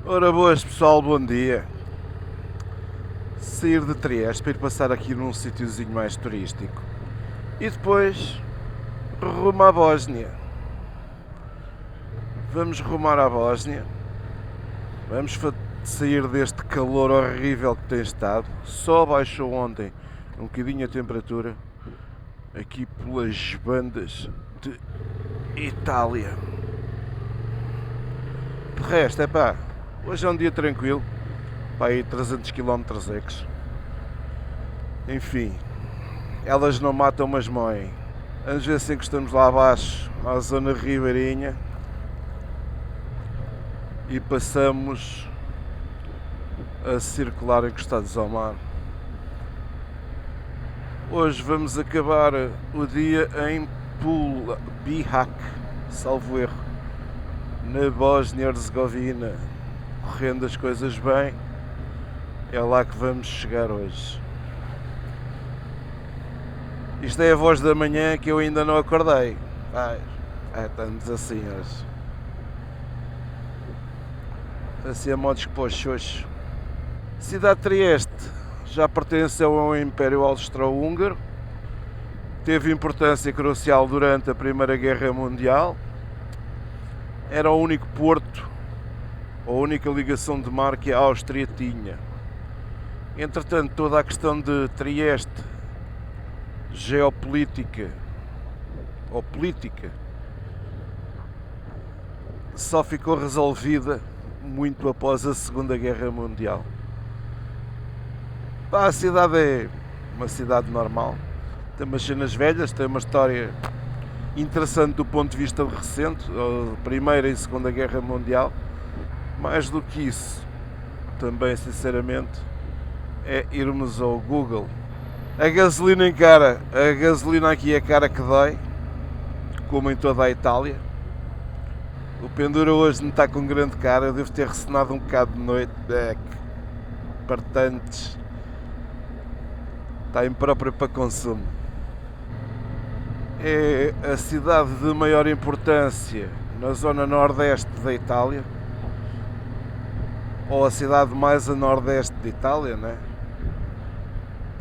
Ora boas pessoal, bom dia. Sair de Trieste para ir passar aqui num sítiozinho mais turístico e depois rumo à Bósnia. Vamos rumar à Bósnia. Vamos sair deste calor horrível que tem estado. Só baixou ontem um bocadinho a temperatura aqui pelas bandas de Itália. De resto, hoje é um dia tranquilo, para aí 300 km ex. Enfim, elas não matam, mas moem. Vamos ver se encostamos lá abaixo, à zona ribeirinha, e passamos a circular encostados ao mar. Hoje vamos acabar o dia em Bihać, salvo erro, na Bósnia-Herzegovina. Correndo as coisas bem, é lá que vamos chegar hoje. Isto é a voz da manhã que eu ainda não acordei. Estamos assim hoje. Assim a modos que pôs xoxo. Cidade de Trieste já pertenceu ao Império Austro-Húngaro. Teve importância crucial durante a Primeira Guerra Mundial. Era o único porto, a única ligação de mar que a Áustria tinha. Entretanto, toda a questão de Trieste, geopolítica ou política, só ficou resolvida muito após a Segunda Guerra Mundial. A cidade é uma cidade normal, tem umas cenas velhas, tem uma história interessante do ponto de vista recente, a Primeira e Segunda Guerra Mundial. Mais do que isso, também sinceramente, é irmos ao Google. A gasolina encara, a gasolina aqui é cara que dói, como em toda a Itália. O pendura hoje não está com grande cara, eu devo ter ressenado um bocado de noite, partantes, está impróprio para consumo. É a cidade de maior importância na zona nordeste da Itália, ou a cidade mais a nordeste de Itália, né?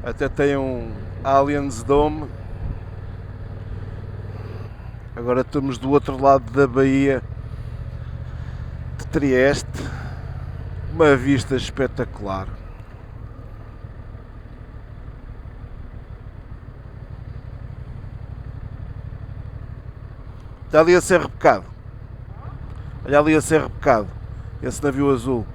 Até tem um Allianz Dome. Agora estamos do outro lado da Baía de Trieste, uma vista espetacular. Está ali a Serra Pecado. Olha ali a Serra Pecado, esse navio azul.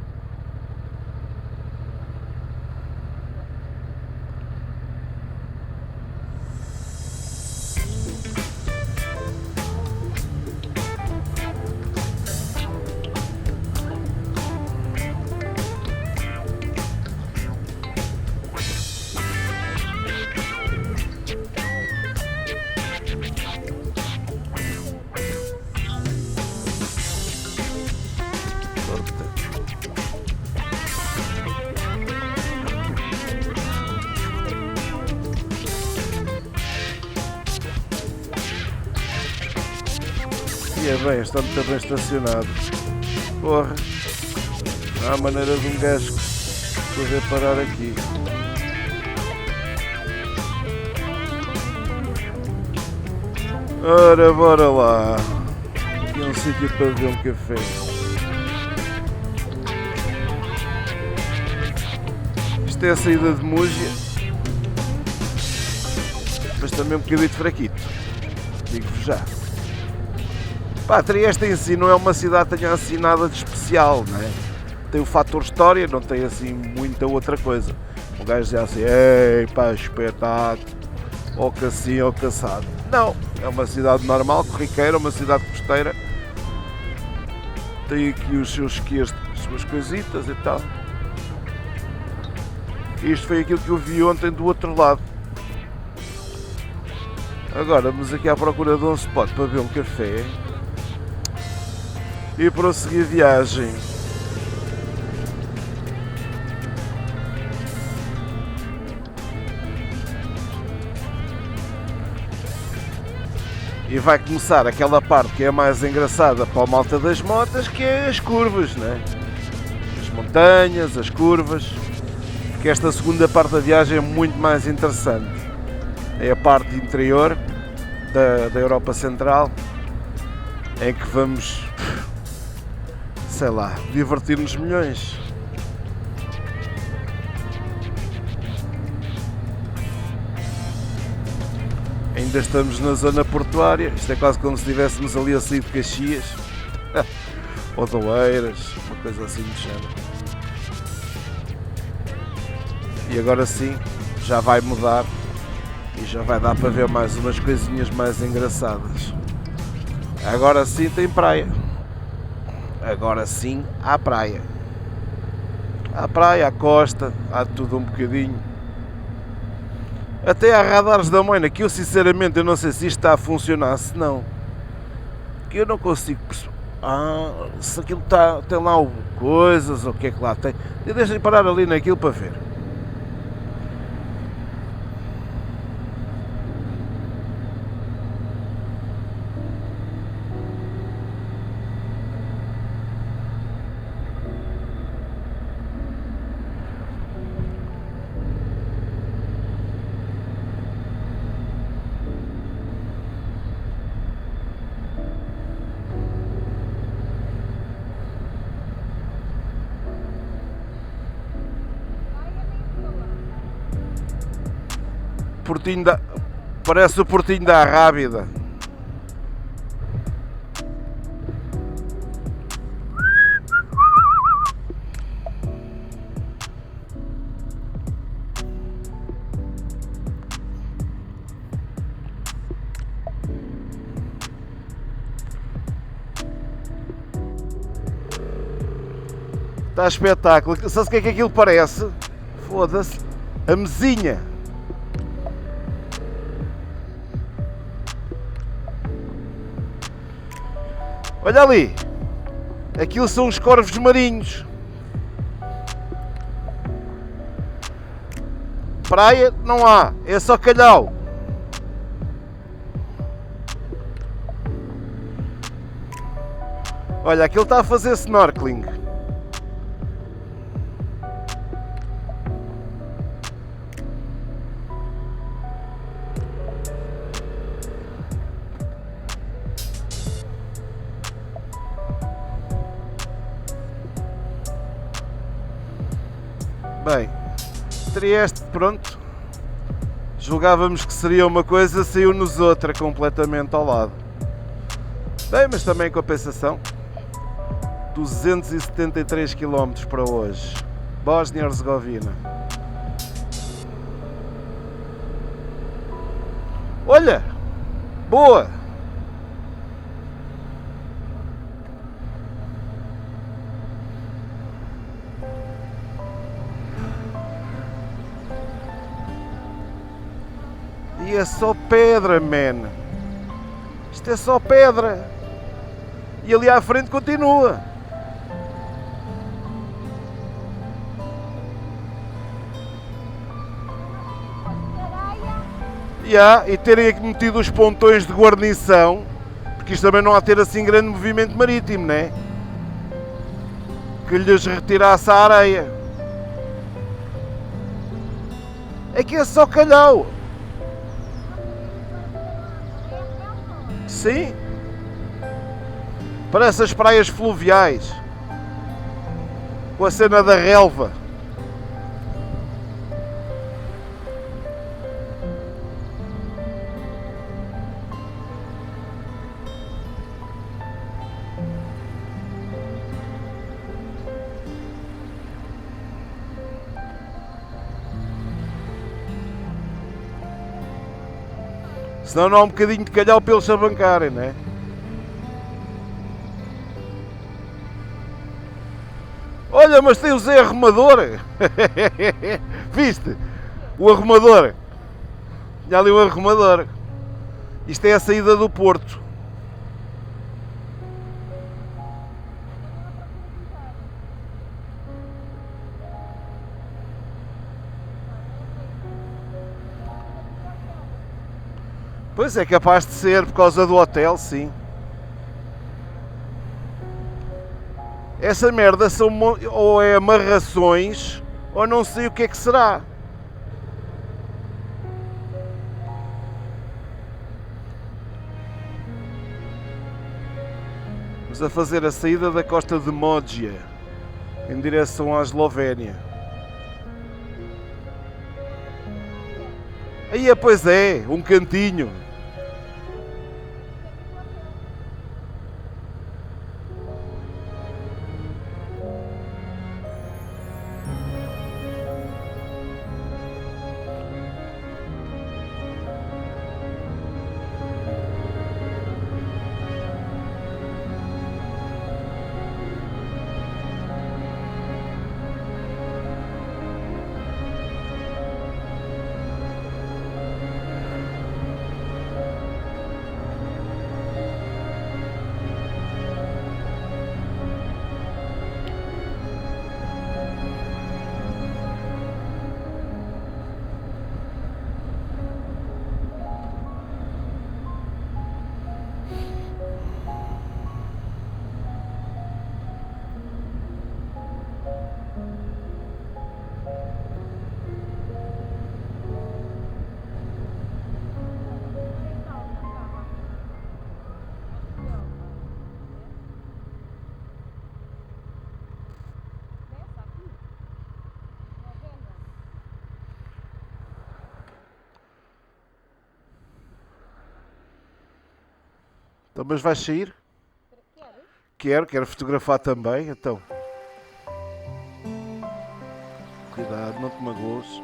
E é bem, está muito bem estacionado. Porra, há a maneira de um gajo poder parar aqui. Ora, bora lá. Aqui é um sítio para beber um café. Isto é a saída de Múgia, mas também um bocadinho fraquito, digo-vos já. Trieste em si não é uma cidade que tenha assim nada de especial, não é? Tem o fator história, não tem assim muita outra coisa. O gajo diz assim, espetáculo, ou que assim, ou caçado. Não, é uma cidade normal, corriqueira, uma cidade costeira. Tem aqui os seus quias, as suas coisitas e tal. Isto foi aquilo que eu vi ontem do outro lado. Agora vamos aqui à procura de um spot para beber um café e prosseguir a viagem. E vai começar aquela parte que é mais engraçada para a malta das motas, que é as curvas, né? montanhas, as curvas, porque esta segunda parte da viagem é muito mais interessante. É a parte interior da Europa Central, em que vamos, sei lá, divertir-nos milhões. Ainda estamos na zona portuária, isto é quase como se estivéssemos ali a sair de Caxias, ou de Oeiras, uma coisa assim do género. E agora sim, já vai mudar e já vai dar para ver mais umas coisinhas mais engraçadas. Agora sim tem praia. Agora sim há praia. Há praia, há costa, há tudo um bocadinho. Até há radares da Moina, que eu sinceramente eu não sei se isto está a funcionar, se não. Que eu não consigo perceber. Se aquilo tem lá coisas, ou o que é que lá tem. Deixa-me parar ali naquilo para ver. Parece o Portinho da Rábida. Está espetáculo. Sabe o que é que aquilo parece? Foda-se. A mesinha. Olha ali, aquilo são os corvos marinhos. Praia não há, é só calhau. Olha, aquilo está a fazer snorkeling. Bem, Trieste, pronto, julgávamos que seria uma coisa, saiu-nos outra completamente ao lado. Bem, mas também em compensação, 273 km para hoje, Bósnia-Herzegovina. Olha, boa! E é só pedra, man. Isto é só pedra. E ali à frente continua. E terem aqui metido os pontões de guarnição, porque isto também não há de ter assim grande movimento marítimo, né? Que lhes retirasse a areia. É que é só calhau. Sim, parece as praias fluviais, com a cena da relva. Senão não há um bocadinho de calhau para eles se abancarem, não é? Olha, mas tem o Zé Arrumador. Viste? O arrumador. Tinha ali o arrumador. Isto é a saída do Porto. Pois é capaz de ser por causa do hotel, sim. Essa merda são ou é amarrações ou não sei o que é que será. Estamos a fazer a saída da costa de Moggia em direção à Eslovénia. Aí, pois é, um cantinho. Então, mas vais sair? Quero fotografar também, então. Cuidado, não te magoes.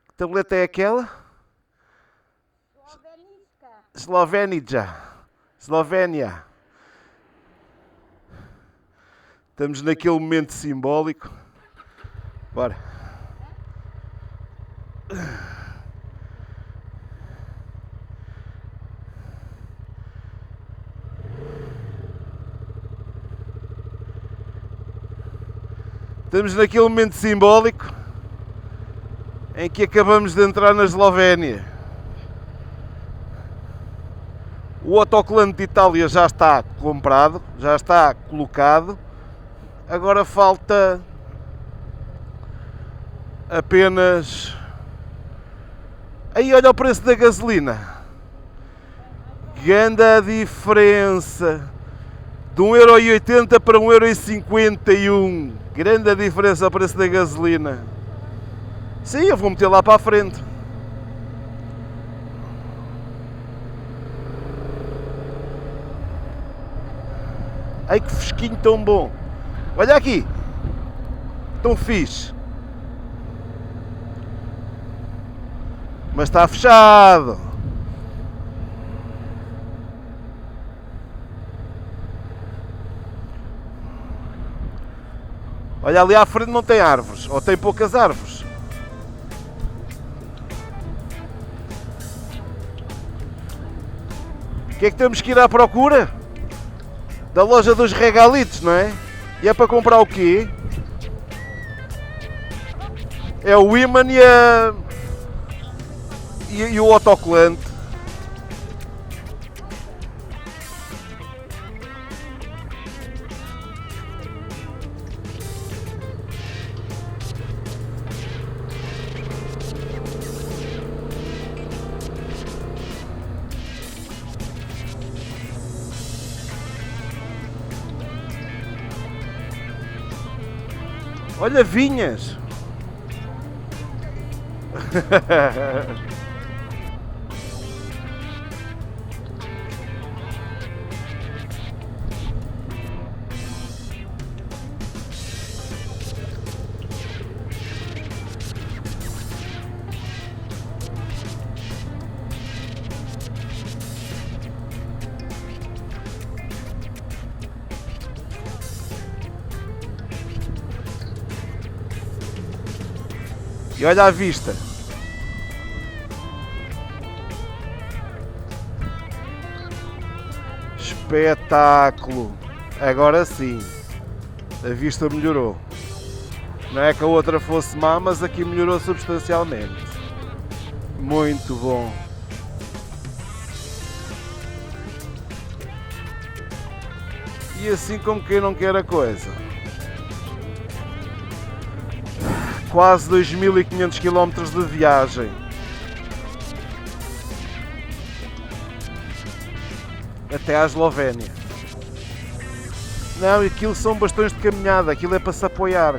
Que tableta é aquela? Eslovénia. Estamos naquele momento simbólico. Bora. Estamos naquele momento simbólico em que acabamos de entrar na Eslovénia. O autocolante de Itália já está comprado, já está colocado. Agora falta apenas... Aí, olha o preço da gasolina. Grande a diferença. De 1,80€ para 1,51€. Grande a diferença o preço da gasolina. Sim, eu vou meter lá para a frente. Ai, que fresquinho tão bom. Olha aqui. Tão fixe. Mas está fechado. Olha, ali à frente não tem árvores. Ou tem poucas árvores. O que é que temos que ir à procura? Da loja dos regalitos, não é? E é para comprar o quê? É o ímã e o autocolante. Olha, vinhas! E olha a vista. Espetáculo. Agora sim. A vista melhorou. Não é que a outra fosse má, mas aqui melhorou substancialmente. Muito bom. E assim como quem não quer a coisa. Quase 2500 km de viagem. Até à Eslovénia. Não, aquilo são bastões de caminhada, aquilo é para se apoiar.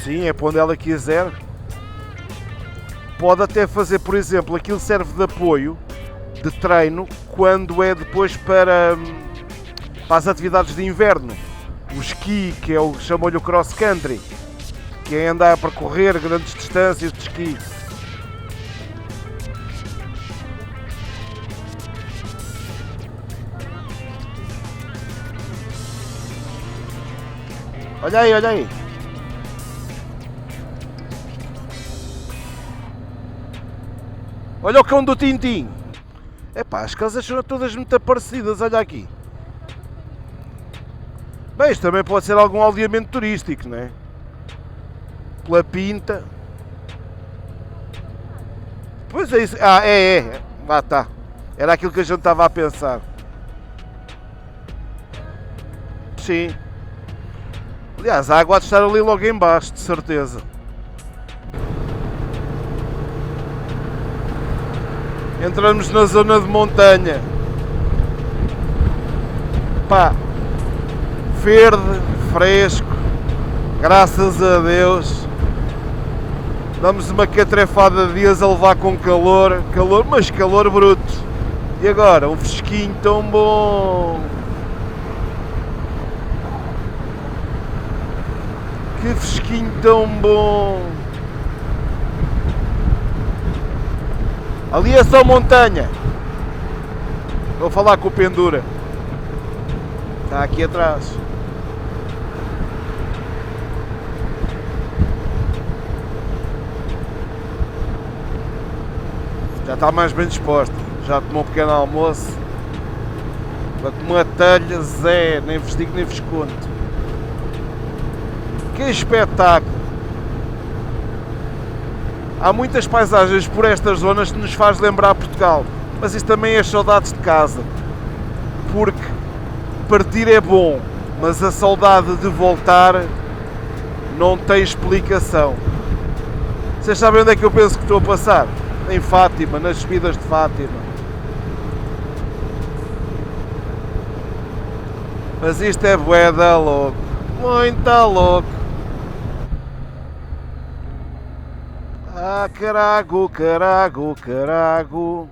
Sim, é para onde ela quiser. Pode até fazer, por exemplo, aquilo serve de apoio, de treino, quando é depois para as atividades de inverno. O esqui, que é o chamam-lhe o cross country, que é andar a percorrer grandes distâncias de esqui. Olha aí, olha aí. Olha o cão do Tintim. Epá, as casas são todas muito parecidas, olha aqui. Bem, isto também pode ser algum aldeamento turístico, não é? Pela pinta. Pois é isso. Ah, é. Lá está. Era aquilo que a gente estava a pensar. Sim. Aliás, a água há de estar ali logo em baixo, de certeza. Entramos na zona de montanha. Pá. Verde, fresco. Graças a Deus. Damos uma catrefada de dias a levar com calor. Calor, mas calor bruto. E agora, um fresquinho tão bom. Que fresquinho tão bom. Ali é só montanha. Vou falar com o Pendura. Está aqui atrás. Já está mais bem disposta. Já tomou um pequeno almoço. Para uma telha zé, nem vos digo nem vos conto. Que espetáculo! Há muitas paisagens por estas zonas que nos faz lembrar Portugal, mas isso também é saudades de casa, porque partir é bom, mas a saudade de voltar não tem explicação. Vocês sabem onde é que eu penso que estou a passar? Em Fátima, nas subidas de Fátima. Mas isto é bué da louco, muito louco. Ah, carago, carago, carago.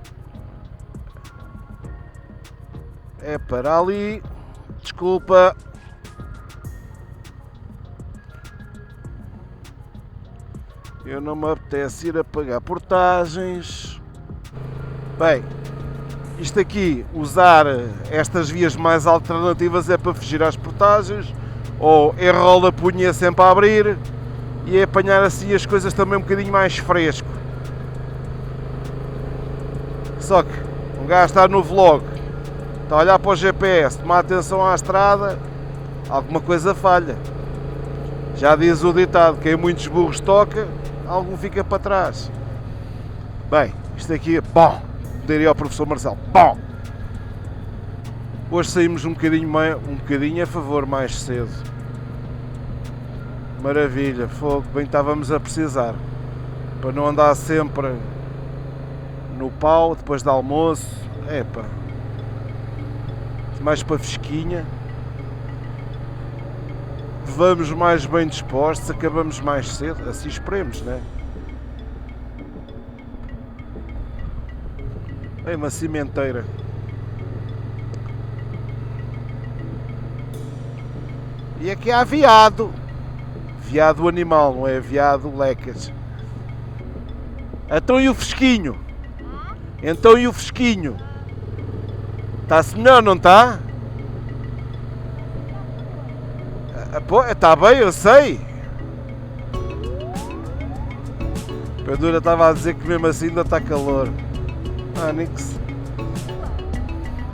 É para ali. Desculpa. Eu não me apetece ir a pagar portagens. Bem, isto aqui, usar estas vias mais alternativas é para fugir às portagens. Ou enrola a punha sempre a abrir. E é apanhar assim as coisas também um bocadinho mais fresco. Só que um gajo está no vlog, está a olhar para o GPS, tomar atenção à estrada, alguma coisa falha. Já diz o ditado, quem muitos burros toca, algum fica para trás. Bem, isto aqui é bom, diria ao professor Marcelo, bom. Hoje saímos um bocadinho a favor mais cedo. Maravilha, fogo, bem estávamos a precisar, para não andar sempre no pau, depois do almoço, epá, mais para fresquinha. vamos mais bem dispostos, acabamos mais cedo, assim esperemos, né? É uma cimenteira. E aqui há veado. Veado animal, não é veado lecas. Então e o fresquinho? Então e o fresquinho? Está-se melhor, não está? Está bem, eu sei. A Pedura estava a dizer que mesmo assim ainda está calor. Nix.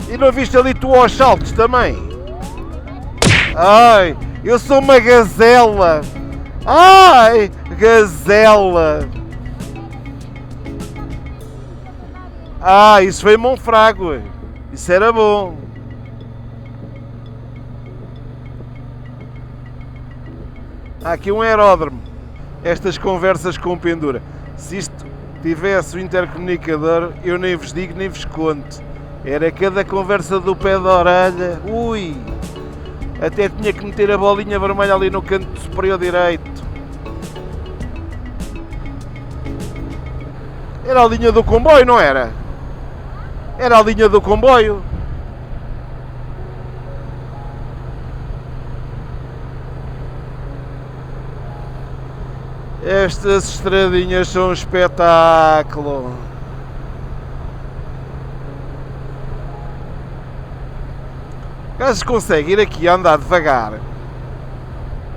E não viste ali tu aos saltos também? Ai, eu sou uma gazela. Ai, gazela. Isso foi em Monfrago. Isso era bom. Há aqui um aeródromo. Estas conversas com pendura. Se isto tivesse o intercomunicador, eu nem vos digo nem vos conto. Era cada conversa do pé da orelha. Ui! Até tinha que meter a bolinha vermelha ali no canto superior direito. Era a linha do comboio, não era? Era a linha do comboio. Estas estradinhas são um espetáculo. O gajo consegue ir aqui a andar devagar,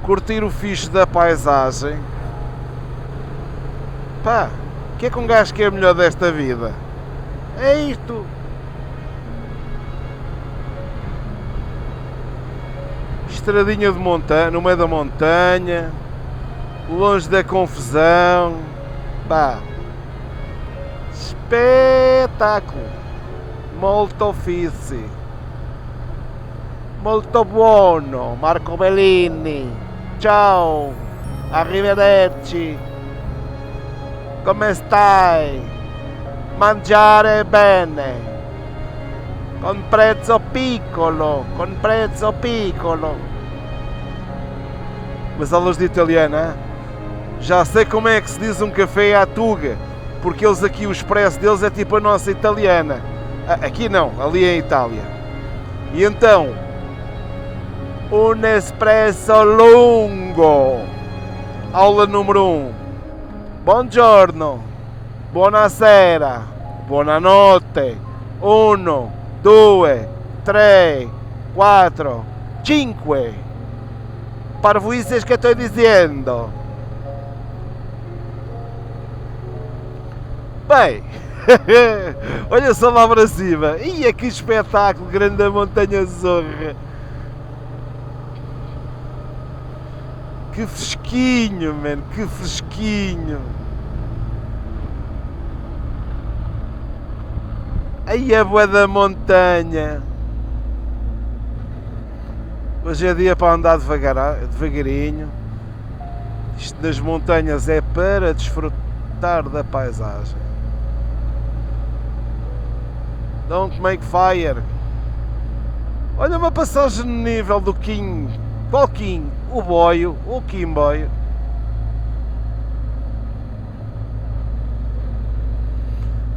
curtir o fixe da paisagem. Pá, o que é que um gajo quer melhor desta vida? É isto. Estradinha de montanha, no meio da montanha, longe da confusão. Pá, espetáculo. Molto offici. Molto buono, Marco Bellini. Ciao, arrivederci. Come stai? Mangiare bene. Con prezzo piccolo, con prezzo piccolo. Mas aulas de italiano, hein? Já sei como é que se diz um café à tuga, porque eles aqui, o expresso deles é tipo a nossa italiana. Aqui não, ali é em Itália. E então, un espresso lungo. Aula número 1. Buongiorno, buonasera, buonanotte. 1, 2, 3, 4, 5. Parvoices que estou dizendo. Bem, olha só lá para cima. Ia que espetáculo, grande montanha zorra. Que fresquinho, mano, que fresquinho. Aí a boa da montanha. Hoje é dia para andar devagarinho. Isto nas montanhas é para desfrutar da paisagem. Don't make fire. Olha uma passagem no nível do Kim. Qual Kim? O boio, o Kimboio.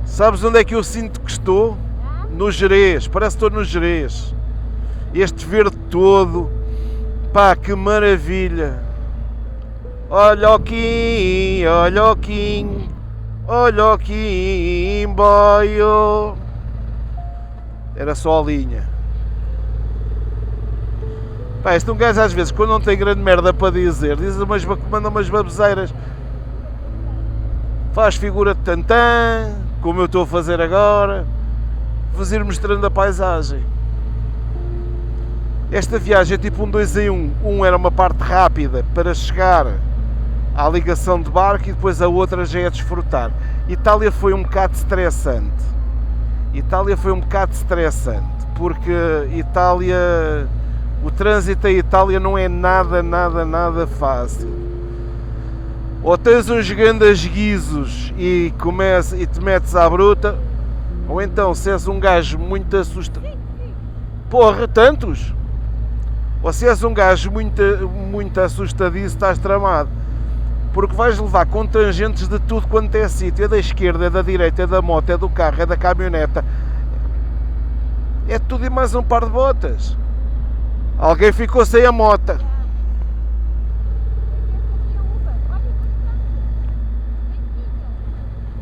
Sabes onde é que eu sinto que estou? No Gerês, parece que estou no Gerês. Este verde todo, pá, que maravilha. Olha o Kim, olha o Kim, olha o Kimboio. Era só a linha. Pá, este um gajo às vezes, quando não tem grande merda para dizer, manda umas baboseiras. Faz figura de tantã, como eu estou a fazer agora. Vos ir mostrando a paisagem. Esta viagem é tipo um 2 em 1. Um era uma parte rápida para chegar à ligação de barco e depois a outra já é desfrutar. Itália foi um bocado estressante. Porque o trânsito em Itália não é nada fácil. Ou tens uns grandes guizos e te metes à bruta, ou então se és um gajo muito assustado. Porra, tantos? Ou se és um gajo muito assustadiço, estás tramado. Porque vais levar contangentes de tudo quanto é sítio. É da esquerda, é da direita, é da moto, é do carro, é da caminhoneta. É tudo e mais um par de botas. Alguém ficou sem a moto.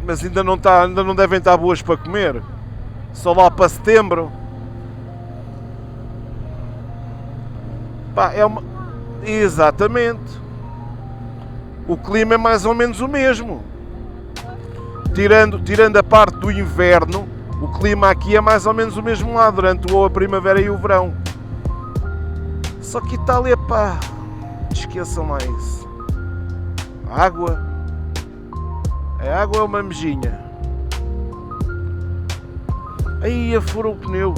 Mas ainda não devem estar boas para comer. Só lá para setembro. Pá, é uma... Exatamente. O clima é mais ou menos o mesmo. Tirando a parte do inverno, o clima aqui é mais ou menos o mesmo lá durante a primavera e o verão. Só que Itália, pá, esqueçam lá isso. Água. A água é uma mejinha. Aí afurou o pneu.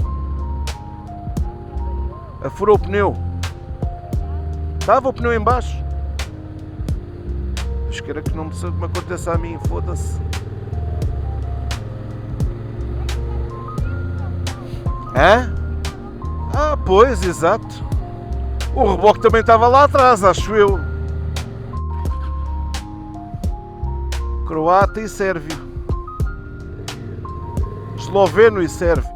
Afurou o pneu. Estava o pneu em baixo. Espera que não me aconteça a mim, foda-se. Hã? Ah, pois, exato. O reboque também estava lá atrás, acho eu. Croata e sérvio. Esloveno e sérvio.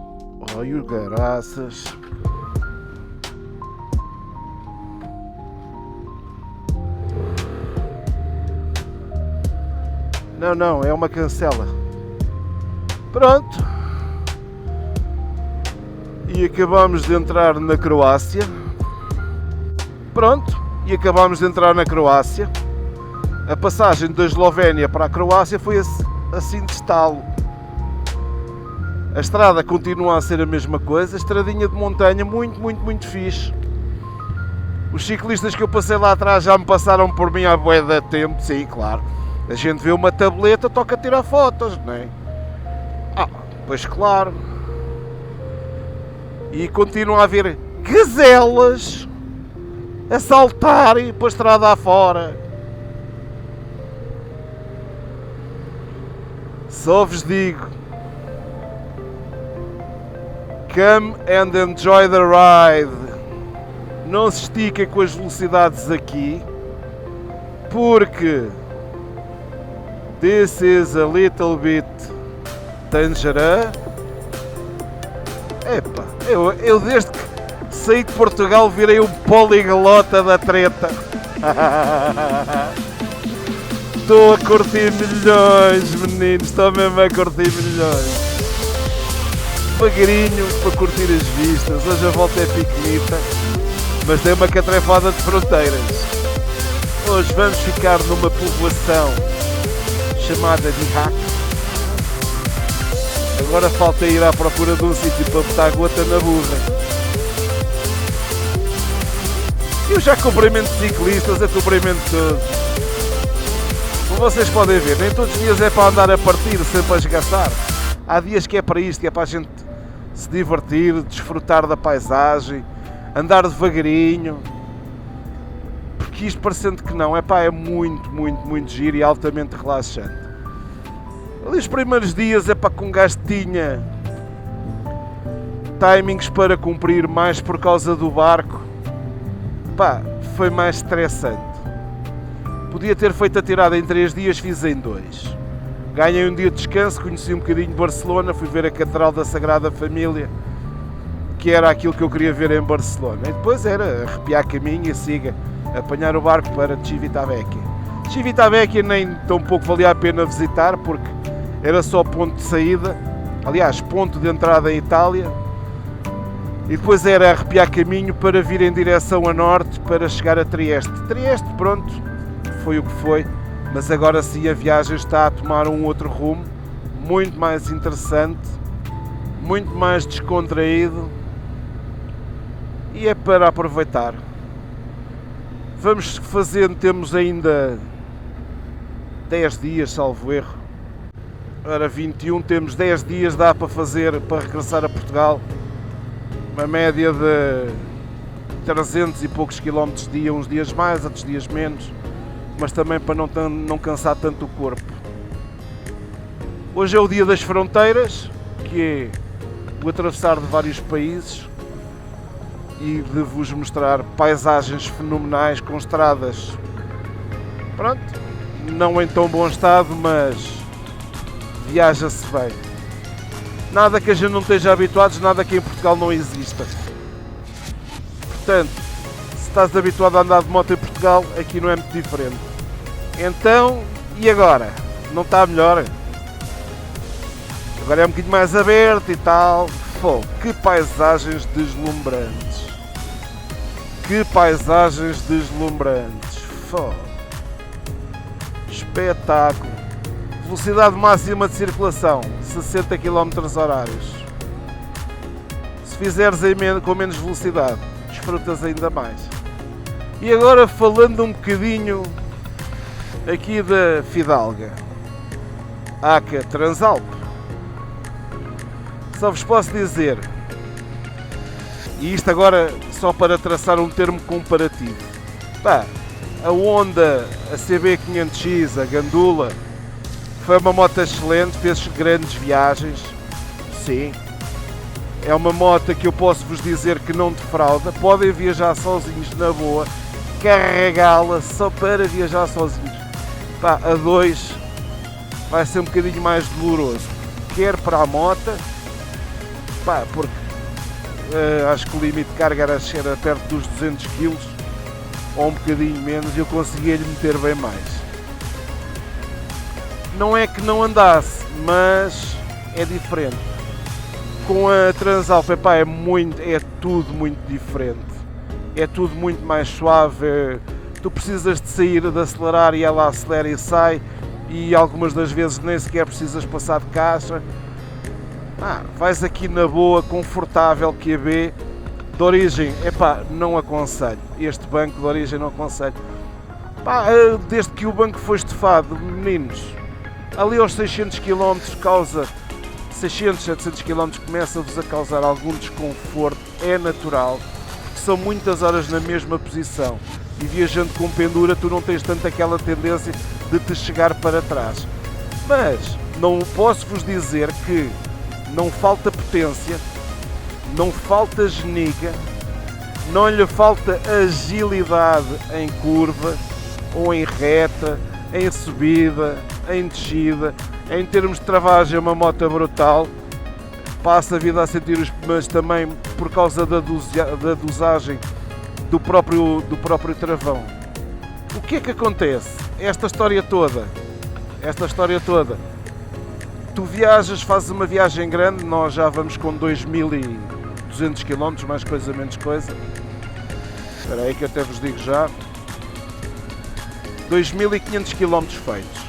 Ai, o graças. Não, é uma cancela. Pronto. E acabamos de entrar na Croácia. Pronto. E acabamos de entrar na Croácia. A passagem da Eslovénia para a Croácia foi assim de estalo. A estrada continua a ser a mesma coisa. Estradinha de montanha muito fixe. Os ciclistas que eu passei lá atrás já me passaram por mim há bué de tempo. Sim, claro. A gente vê uma tableta, toca tirar fotos, não é? Ah, pois claro. E continua a haver gazelas a saltarem para a estrada afora. Só vos digo, come and enjoy the ride. Não se estica com as velocidades aqui, porque this is a little bit dangerous. Epá, eu desde que saí de Portugal virei um poliglota da treta. Estou a curtir milhões, meninos, estou mesmo a curtir milhões. Devagarinho para curtir as vistas. Hoje a volta é pequenita, mas tem uma catrefada de fronteiras. Hoje vamos ficar numa povoação chamada de Hack. Agora falta ir à procura de um sítio para botar a gota na burra. Eu já cumprimento ciclistas, eu cumprimento todos. Como vocês podem ver, nem todos os dias é para andar a partir, sempre a esgaçar. Há dias que é para isto, que é para a gente se divertir, desfrutar da paisagem, andar devagarinho. Porque isto parecendo que não, é muito giro e altamente relaxante. Ali os primeiros dias é para que um gajo tinha timings para cumprir, mais por causa do barco. Pá, foi mais estressante. Podia ter feito a tirada em 3 dias, fiz em 2. Ganhei um dia de descanso, conheci um bocadinho de Barcelona, fui ver a Catedral da Sagrada Família, que era aquilo que eu queria ver em Barcelona. E depois era arrepiar caminho e siga, apanhar o barco para Civitavecchia. Civitavecchia nem tão pouco valia a pena visitar, porque era só ponto de saída, aliás, ponto de entrada em Itália, e depois era arrepiar caminho para vir em direção a norte para chegar a Trieste. Trieste, pronto, foi o que foi, mas agora sim a viagem está a tomar um outro rumo, muito mais interessante, muito mais descontraído, e é para aproveitar. Vamos fazendo, temos ainda 10 dias, salvo erro. Ora, 21, temos 10 dias, dá para fazer, para regressar a Portugal, uma média de 300 e poucos quilómetros dia, uns dias mais, outros dias menos, mas também para não cansar tanto o corpo. Hoje é o dia das fronteiras, que é o atravessar de vários países, e de vos mostrar paisagens fenomenais com estradas, pronto, não em tão bom estado, mas viaja-se bem. Nada que a gente não esteja habituados, nada que em Portugal não exista. Portanto, se estás habituado a andar de moto em Portugal, aqui não é muito diferente. Então, e agora? Não está melhor? Agora é um bocadinho mais aberto e tal. Pô, que paisagens deslumbrantes. Que paisagens deslumbrantes. Pô. Espetáculo. Velocidade máxima de circulação, 60 km/h. Se fizeres com menos velocidade, desfrutas ainda mais. E agora falando um bocadinho aqui da Fidalga, ACA Transalp. Só vos posso dizer, e isto agora só para traçar um termo comparativo, pá, a Honda, a CB500X, a Gandula, foi uma moto excelente, fez grandes viagens, sim. É uma moto que eu posso vos dizer que não defrauda, podem viajar sozinhos na boa, carregá-la só para viajar sozinhos. Pá, a 2 vai ser um bocadinho mais doloroso, quer para a moto, pá, porque acho que o limite de carga era perto dos 200 kg, ou um bocadinho menos, e eu conseguia-lhe meter bem mais. Não é que não andasse, mas é diferente. Com a Transalp, epá, é tudo muito diferente. É tudo muito mais suave. Tu precisas de sair, de acelerar, e ela acelera e sai, e algumas das vezes nem sequer precisas passar de caixa. Vais aqui na boa, confortável, QB. De origem, epá, não aconselho. Este banco de origem não aconselho. Pá, desde que o banco foi estufado, meninos, ali aos 600 km causa 600, 700 km começa-vos a causar algum desconforto, é natural, porque são muitas horas na mesma posição e viajando com pendura tu não tens tanto aquela tendência de te chegar para trás. Mas não posso vos dizer que não falta potência, não falta geniga, não lhe falta agilidade em curva ou em reta, em subida, em descida. Em termos de travagem, é uma moto brutal, passa a vida a sentir mas também por causa da dosagem do próprio travão. O que é que acontece? Esta história toda, tu viajas, fazes uma viagem grande, nós já vamos com 2200 km, mais coisa, menos coisa. Espera aí que eu até vos digo já. 2500 km feitos.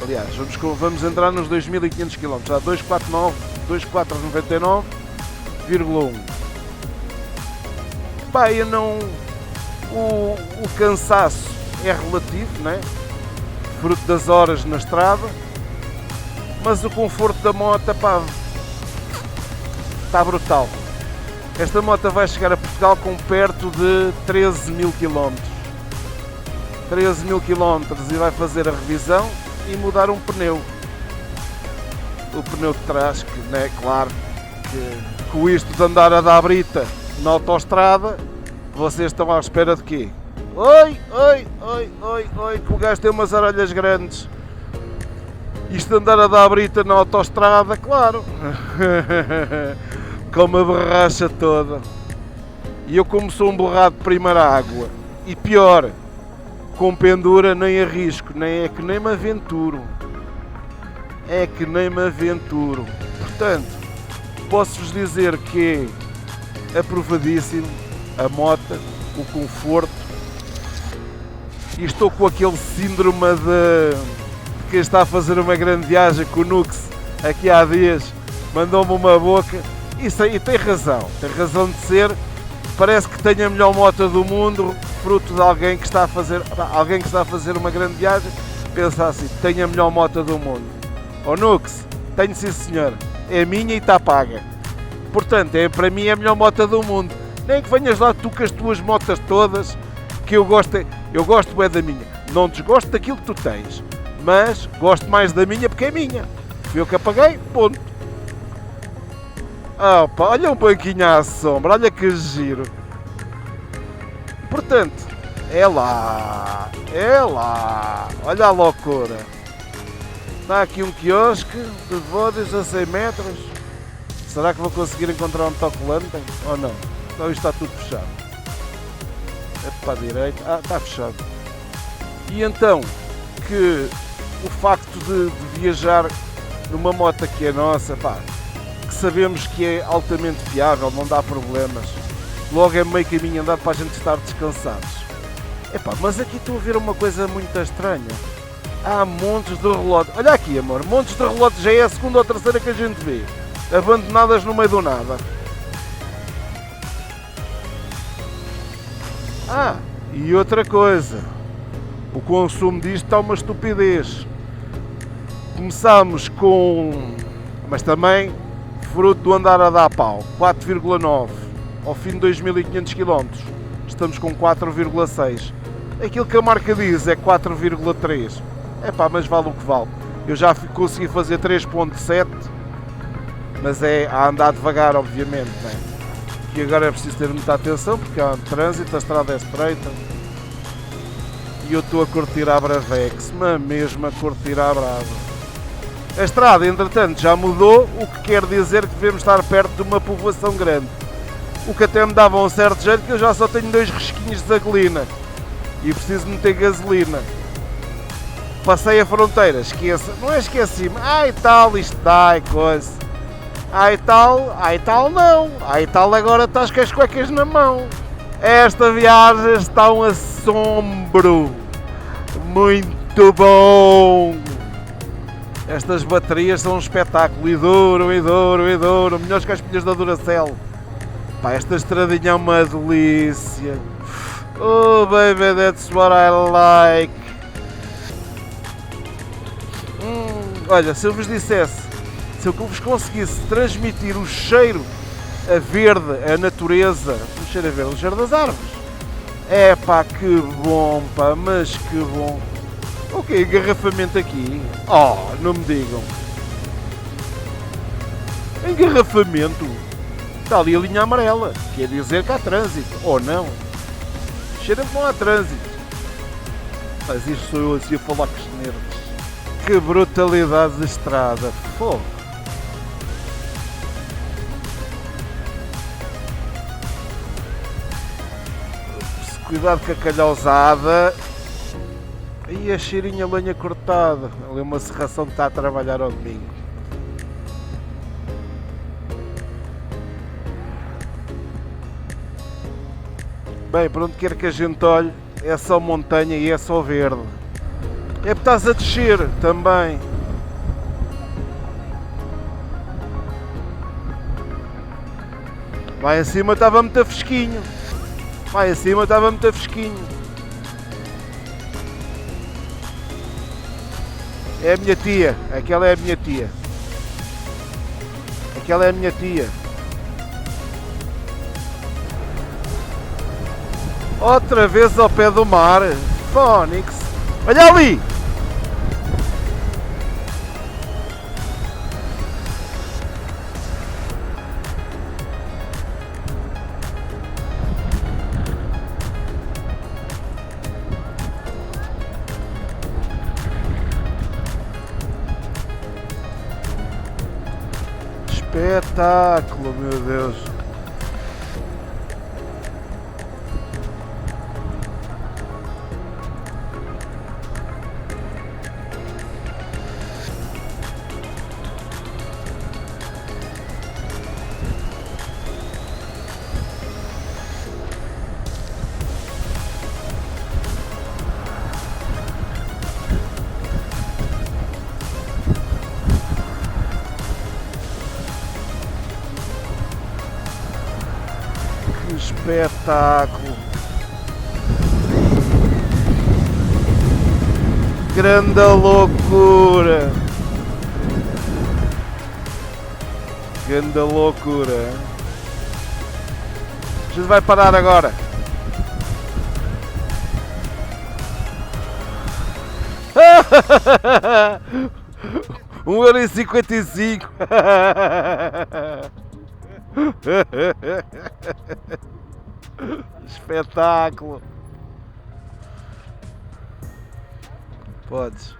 Aliás, vamos entrar nos 2500 km, já 2499,1. Pá, eu não... O cansaço é relativo, né? Fruto das horas na estrada, mas o conforto da moto, pá, está brutal. Esta moto vai chegar a Portugal com perto de 13 mil km. 13 mil km e vai fazer a revisão e mudar um pneu. O pneu de trás, que, né, claro, que com isto de andar a dar brita na autoestrada, vocês estão à espera de quê? Oi, que o gajo tem umas orelhas grandes. Isto de andar a dar brita na autoestrada, claro, com uma borracha toda. E eu, como sou um borrado de primeira água, e pior, com pendura nem arrisco, nem me aventuro. Portanto, posso-vos dizer que é aprovadíssimo a moto, o conforto, e estou com aquele síndrome de quem está a fazer uma grande viagem com o Nux aqui há dias, mandou-me uma boca, isso aí tem razão de ser, parece que tem a melhor moto do mundo, fruto de alguém que está a fazer uma grande viagem, pensa assim, tenho a melhor moto do mundo. Oh Nux, tenho sim senhor, é minha e está paga. Portanto, para mim é a melhor moto do mundo. Nem que venhas lá tu com as tuas motas todas, que eu gosto bem da minha. Não desgosto daquilo que tu tens, mas gosto mais da minha porque é minha. Fui eu que a paguei, ponto. Opa, olha um banquinho à sombra, olha que giro. Portanto, é lá, olha a loucura. Está aqui um quiosque de bodas a 100 metros. Será que vou conseguir encontrar um autocolante ou não? Não, isto está tudo fechado. É para a direita, está fechado. E então, que o facto de viajar numa moto que é nossa, pá, que sabemos que é altamente fiável, não dá problemas, logo é meio caminho andado para a gente estar descansados. Epá, mas aqui estou a ver uma coisa muito estranha. Há montes de relógios. Olha aqui, amor, montes de relógios. Já é a segunda ou terceira que a gente vê, abandonadas no meio do nada. E outra coisa, o consumo disto está uma estupidez. Começámos com, mas também fruto do andar a dar pau, 4,9. Ao fim de 2.500 km estamos com 4,6. Aquilo que a marca diz é 4,3. Epá, mas vale o que vale. Eu já consegui fazer 3,7, mas é a andar devagar, obviamente, né? Que agora é preciso ter muita atenção porque há trânsito, a estrada é estreita. E eu estou a curtir a Bravex, mas mesmo a curtir a brava. A estrada, entretanto, já mudou, o que quer dizer que devemos estar perto de uma povoação grande. O que até me dava um certo jeito, que eu já só tenho 2 resquinhos de gasolina e preciso meter gasolina. Passei a fronteira, esqueça, não é esqueci-me, e tal, isto dá e coisa. E tal não, e tal agora estás com as cuecas na mão. Esta viagem está um assombro, muito bom. Estas baterias são um espetáculo, e duram, melhores que as pilhas da Duracell. Pá, esta estradinha é uma delícia. Oh baby, that's what I like. Olha, se eu vos dissesse, se eu vos conseguisse transmitir o cheiro a verde, a natureza, o cheiro a verde, o cheiro das árvores. É pá, que bom, pá, mas que bom. Ok, engarrafamento aqui. Não me digam. Engarrafamento. Está ali a linha amarela. Quer dizer que há trânsito. Ou não. Cheira que não há trânsito. Mas isto sou eu assim a falar com os nervos. Que brutalidade de estrada. Fogo. Cuidado com a calhausada. E a cheirinha lenha cortada. Ali uma serração que está a trabalhar ao domingo. Bem, para onde quer que a gente olhe, é só montanha e é só verde. É porque estás a descer também. Vai acima, estava muito fresquinho. Vai acima, estava muito fresquinho. É a minha tia, aquela é a minha tia. Aquela é a minha tia. Outra vez ao pé do mar. Fónix. Olha ali! Espetáculo, meu Deus. Que espetáculo. Grande loucura. Grande loucura. A gente vai parar agora. €1,55. Espetáculo! Podes.